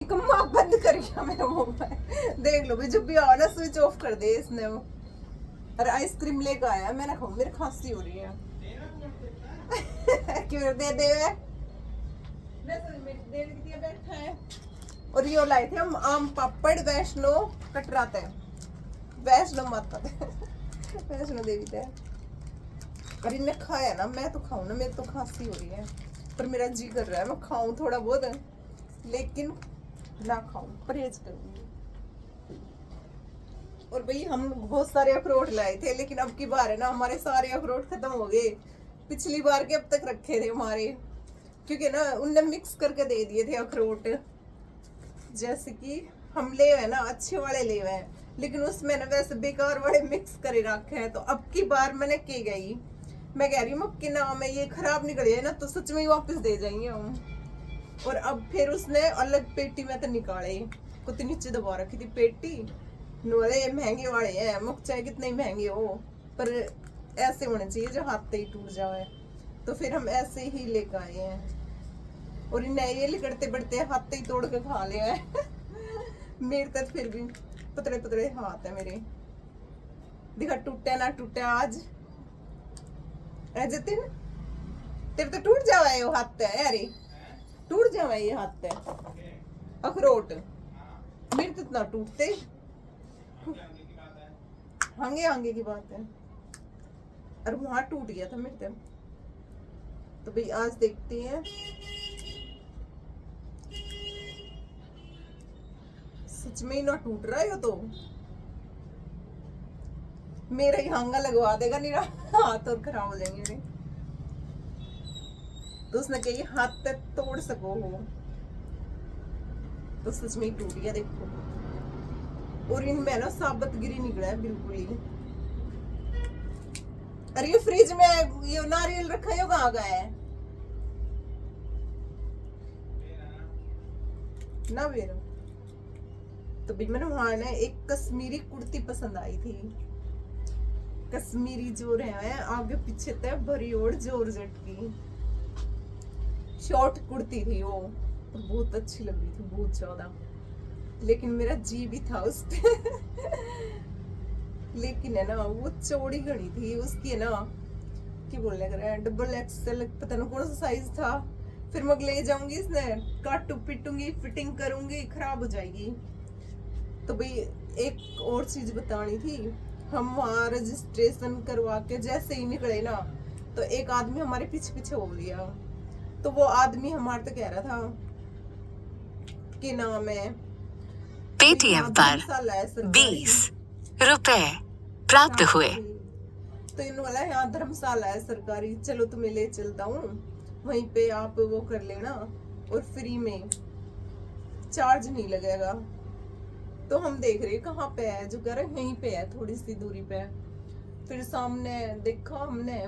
कम्मा बंद कर गया मेरा मोबाइल। देख लो भाई, जब भी आओ ना स्विच ऑफ कर दे इसने वो। अरे आइसक्रीम लेकर आया, मैं ना खाऊं, मेरी खांसी हो रही है। क्यों दे दे बैठा है। और ये लाए थे हम आम पापड़ वैष्णो कटराते वैष्णो माता वैष्णो देवी थे। और इनने खाया ना, मैं तो खाऊं ना, मेरी तो खांसी हो रही है, पर मेरा जी कर रहा है मैं खाऊं थोड़ा बहुत, लेकिन ना खाऊं, परहेज करूंगी। और भाई हम बहुत सारे अखरोट लाए थे, लेकिन अब की बार है ना हमारे सारे अखरोट खत्म हो गए। पिछली बार के अब तक रखे थे हमारे, क्योंकि ना उनने मिक्स करके दे दिए थे अखरोट। जैसे कि हम ले हुए ना अच्छे वाले ले हुए हैं, लेकिन उसमें ना वैसे बेकार वाले मिक्स करे रखे हैं। तो अब की बार मैंने की गई, मैं कह रही हूँ कि नाम है ये खराब निकले है ना, तो सच में ही वापस दे जाएंगे हम। और अब फिर उसने अलग पेटी में तो निकाले, कुछ नीचे दबा रखी थी पेटी। वाले ये महंगे वाले हैं, मुख चाहे कितने महंगे हो, पर ऐसे होने चाहिए जो हाथ ही टूट जाए। तो फिर हम ऐसे ही लेकर आए हैं, और इन्हें ये लिकड़ते बढ़ते हाथ ही तोड़ के खा लिया है। मेरे तक फिर भी पतले पतले हाथ है मेरे। दिखा टूटे ना टूटे आज जतिन, तेरे तो टूट जावा वो हाथ है यार, टूट जावा ये हाथ है अखरोट। मेरे तो इतना टूटते, आगे आगे की बात है। और वहां टूट गया था मेरे। तो भाई आज देखते हैं, सच में ही ना टूट रहा है तो मेरा ही हांगा लगवा देगा, नहीं हाथ और खराब हो जाएंगे मेरे। तो उसने कही हाथ तक तोड़ सको हो, तो सच में ही टूट गया देखो। और इनमें ना साबत गिरी निकला है बिल्कुल ही। अरे ये फ्रिज में ये नारियल रखा है, कहाँ गया है ना मेरा। तो भाई मैंने वहां ना एक कश्मीरी कुर्ती पसंद आई थी, कश्मीरी जो है आगे पीछे तक भरी और जॉर्जेट की शॉर्ट कुर्ती थी वो, बहुत अच्छी लग रही थी बहुत ज्यादा। लेकिन मेरा जी भी था उस पे। लेकिन है ना वो चौड़ी घड़ी थी उसकी, है ना क्या बोलने का डबल एक्सएल पता नहीं कौन सा साइज था। फिर मैं ले जाऊंगी इसने, काटू पिटूंगी, फिटिंग करूंगी, खराब हो जाएगी। तो भाई एक और चीज बतानी थी, हम वहाँ रजिस्ट्रेशन करवा के जैसे ही निकले ना, तो एक आदमी हमारे पीछे पीछे हो लिया। तो वो आदमी हमारे तो कह रहा था कि नाम है पेटीएम पर 20 रुपए प्राप्त हुए। तो इन वाला यहाँ धर्मशाला है सरकारी, चलो तुम्हें ले चलता हूँ, वहीं पे आप वो कर लेना और फ्री में, चार्ज नहीं लगेगा। तो हम देख रहे कहाँ पे है, जो कह रहे यहीं पे है थोड़ी सी दूरी पे। फिर सामने देखा हमने,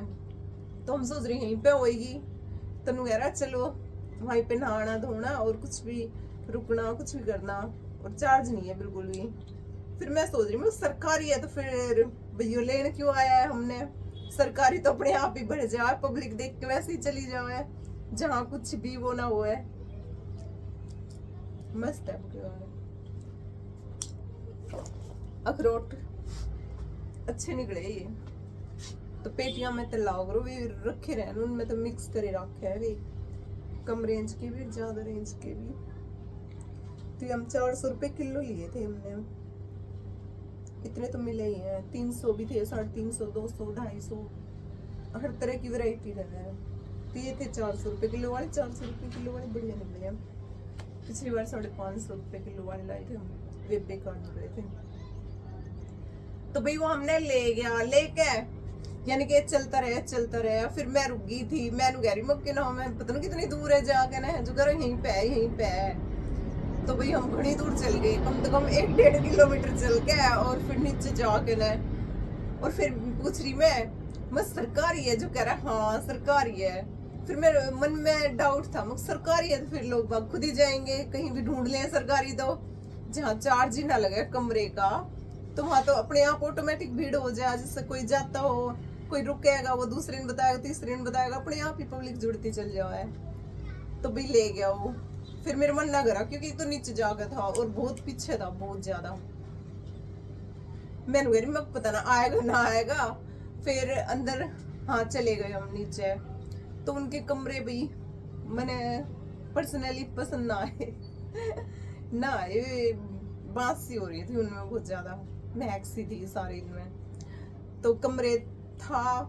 तो हम सोच रहे यहीं पे होएगी। तनु कह रहा चलो वहीं पे नहाना धोना और कुछ भी रुकना कुछ भी करना, और चार्ज नहीं है बिल्कुल भी। फिर मैं सोच रही हूँ सरकारी है तो फिर भैया लेने क्यों आया है हमने, सरकारी तो अपने आप ही बढ़ जाए, पब्लिक देख के वैसे ही चली जाए, जहाँ कुछ भी वो ना हो है। मस्त है अखरोट, अच्छे निकले ये। तो पेटियां में तो लाओ करो भी रखे रहे, उनमें तो मिक्स करे रखे है भी, कम रेंज के भी ज्यादा रेंज के भी। तो हम 400 रुपए किलो लिए थे हमने, इतने तो मिले ही हैं। 300 भी थे, 350, 200, 250, हर तरह की वैरायटी रहे हैं। तो ये थे 400 रुपए किलो वाले, 400 रुपए किलो वाले बढ़िया निकले हैं। पिछली बार 550 रुपए किलो वाले लाए थे हम, वे बेकार निकले थे। तो भाई वो हमने ले गया, लेके यानी कि चलता रहा। फिर मैं रुक गई थी, मैं कह रही मक्के ना मैं पता नहीं कितनी दूर है जाके ना, जो कह रहे यहीं पे है। तो भाई हम घनी दूर चल गए, कम से कम 1-1.5 किलोमीटर चल के, और फिर नीचे जाके ना, और फिर पूछ रही मैं सरकारी है, जो कह रहा हाँ सरकारी है। फिर मेरे मन में डाउट था, सरकारी है तो फिर लोग बाग खुद ही जाएंगे, कहीं भी ढूंढ लें सरकारी, तो जहाँ चार्ज ही ना लगे कमरे का, तो वहां तो अपने आप ऑटोमेटिक भीड़ हो जाए, जिससे कोई जाता हो, कोई रुकेगा, वो दूसरे ने बताएगा, तीसरे ने बताएगा, अपने आप ही पब्लिक जुड़ती चल जाए। तो भी ले गया वो, फिर मेरा मन ना करा क्योंकि तो नीचे जाकर था और बहुत पीछे था, बहुत ज्यादा। मैंने कह रही मैं पता ना आएगा ना आएगा। फिर अंदर हाँ चले गए हम नीचे। तो उनके कमरे भी मैंने पर्सनली पसंद ना आए ना आए। बांस सी हो रही थी उनमें बहुत ज्यादा, महक सी थी सारी इनमें। तो कमरे था,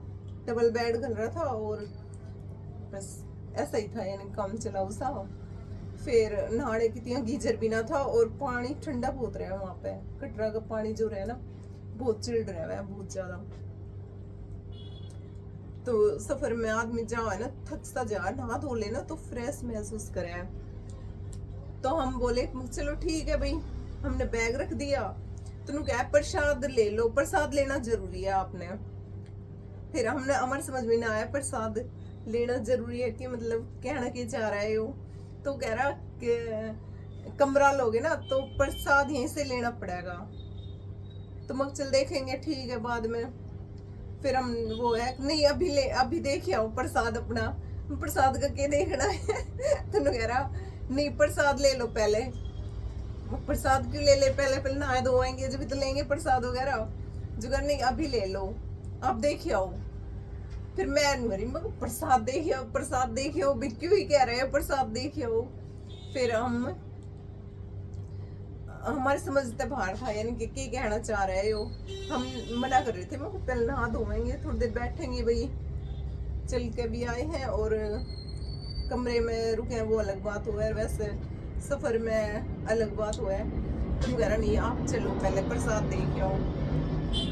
डबल बेड घल रहा था और बस ऐसा ही था, यानी काम चलाऊ सा। फिर नहाने की थी, गीजर भी ना था और पानी ठंडा बहुत रहा है वहां पे। कटरा का पानी जो रहा ना बहुत चिल्ड रहा है, बहुत ज्यादा। तो सफर में आदमी जाए ना थक सा जा, नहा धो ले ना तो फ्रेश महसूस करे। तो हम बोले चलो ठीक है भाई, हमने बैग रख दिया। तो क्या प्रसाद ले लो, प्रसाद लेना जरूरी है आपने। फिर हमने हमारे समझ में ना आया प्रसाद लेना जरूरी है कि मतलब कहना क्या चाह रहा है वो। तो कह रहा कि कमरा लोगे ना तो प्रसाद यहीं से लेना पड़ेगा। तो मग चल देखेंगे ठीक है बाद में। फिर हम वो है नहीं अभी ले, अभी देख आओ प्रसाद अपना। प्रसाद का क्या देखना है तो कह रहा नहीं प्रसाद ले लो पहले। प्रसाद क्यों ले ले, पहले पहले नहाए धोएंगे जब तो लेंगे प्रसाद वगैरह। जो कर नहीं अभी ले लो, आप देखिए आओ। फिर मैं मरी मैं प्रसाद देखिए, प्रसाद देखिए भी क्यों ही कह रहे हैं प्रसाद देखिए। फिर हम हमारे समझते बाहर था, यानी कि क्या कहना चाह रहे हो। हम मना कर रहे थे मैं पहले नहा धोएंगे थोड़ी देर बैठेंगे भाई, चल के भी आए हैं और कमरे में रुके हैं वो अलग बात हुआ है, वैसे सफर में अलग बात हुआ है। तुम कह रहा नहीं आप चलो पहले प्रसाद देख आओ।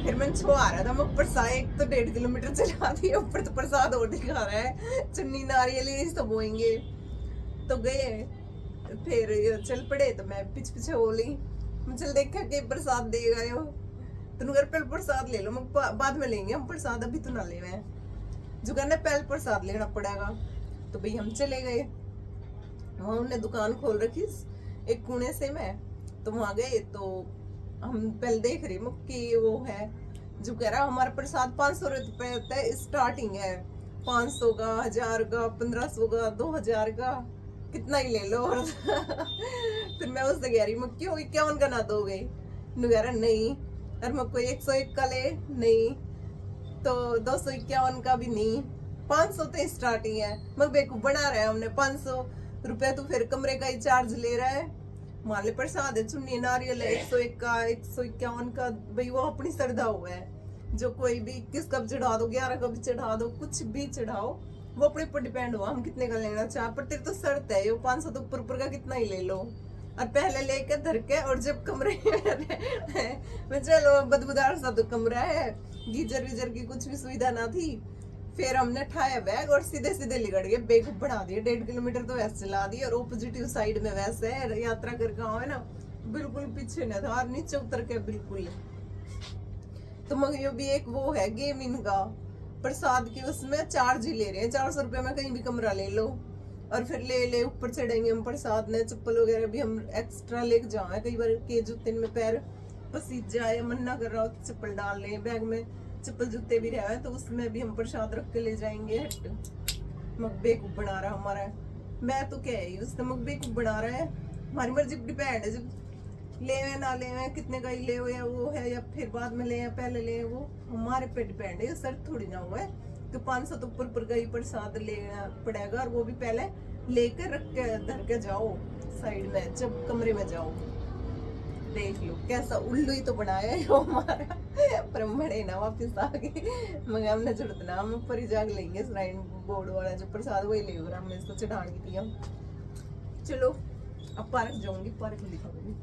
फिर मैंने छो आ रहा था मैं प्रसाद, एक तो 1.5 किलोमीटर चला दिया, ऊपर तो प्रसाद और दिखा रहा है, चुन्नी नारियल ये सब होएंगे। तो गए फिर चल पड़े। तो मैं पीछे पीछे हो ली, चल देखा कि प्रसाद दे गए हो। तुम घर पहले प्रसाद ले लो, बाद में लेंगे हम प्रसाद, अभी तो ना ले। मैं जो कहना पहले प्रसाद लेना पड़ेगा। तो भाई हम चले गए, वहां उन्होंने दुकान खोल रखी एक कोने से में। तो वहां गए तो हम पहले देख रहे कि वो है जो कह रहा हमारा प्रसाद 500 रुपए होता है, स्टार्टिंग है 500 का, 1000 का, 1500 का, 2000 का, कितना ही ले लो। फिर मैं उससे कह रही मैं क्यों 51 का ना दोगे। कह रहा नहीं, और मैं कोई 101 का ले नहीं, तो 251 का भी नहीं, 500 तो स्टार्टिंग है। मैं बेवकूफ बना रहा है हमने, 500 रुपए तो फिर कमरे का ही चार्ज ले रहा है। मान ले प्रसाद है, चुन्नी नारियल है 101 का, 151 का, भाई वो अपनी श्रद्धा हुआ है। जो कोई भी किस कब चढ़ा दो, 11 का भी चढ़ा दो, कुछ भी चढ़ाओ, वो अपने ऊपर डिपेंड हुआ हम कितने का लेना चाह। पर तेरे तो शर्त है, 500 तो ऊपर का कितना ही ले लो। और पहले लेके धर के, और जब कमरे में चलो बदबूदार सा तो कमरा है, गीजर वीजर की कुछ भी सुविधा ना थी। फिर हमने ठाया बैग और सीधे सीधे लिगड़ गए, बेग बढ़ा दिया, 1.5 किलोमीटर तो वैसे चला दिया। और ऑपोजिटिव साइड में वैसे है यात्रा कर गाँव है ना, बिल्कुल पीछे न था और नीचे उतर के बिल्कुल। तो मगर ये भी एक वो है गेमिंग का प्रसाद की, उसमें चार्ज ही ले रहे हैं 400 रुपये में, कहीं भी कमरा ले लो। और फिर ले ऊपर चढ़ेंगे हम प्रसाद में। चप्पल वगैरह भी हम एक्स्ट्रा लेके जाए, कई बार के जूते में पैर पसीज जाए, मन ना कर रहा हो तो चप्पल डाल लें बैग में, चप्पल जूते भी रहे तो उसमें भी हम प्रसाद रख के ले जाएंगे। मकबे को बना रहा हमारा, मैं तो क्या है उसने मकबे को बना रहा है, हमारी मर्जी डिपेंड है। जब ले ना ले कितने का ही ले या वो है, या फिर बाद में ले या पहले ले, वो हमारे पे डिपेंड है। सर थोड़ी ना हुआ है तो 500 तो ऊपर का ही प्रसाद लेना पड़ेगा, और वो भी पहले लेकर रख के धर के जाओ साइड में जब कमरे में जाओ। देख लो कैसा उल्लू ही तो बनाया है हमारा, पर हम बड़े ना वापिस आ गए। मगर हमने जरूरत ना, हम ऊपर ही जाग लेंगे श्राइन बोर्ड वाला जो प्रसाद वही ले, हमने इसको चढ़ानी थी हम। चलो अब पार्क जाऊंगी, पार्क में दिखाऊंगी।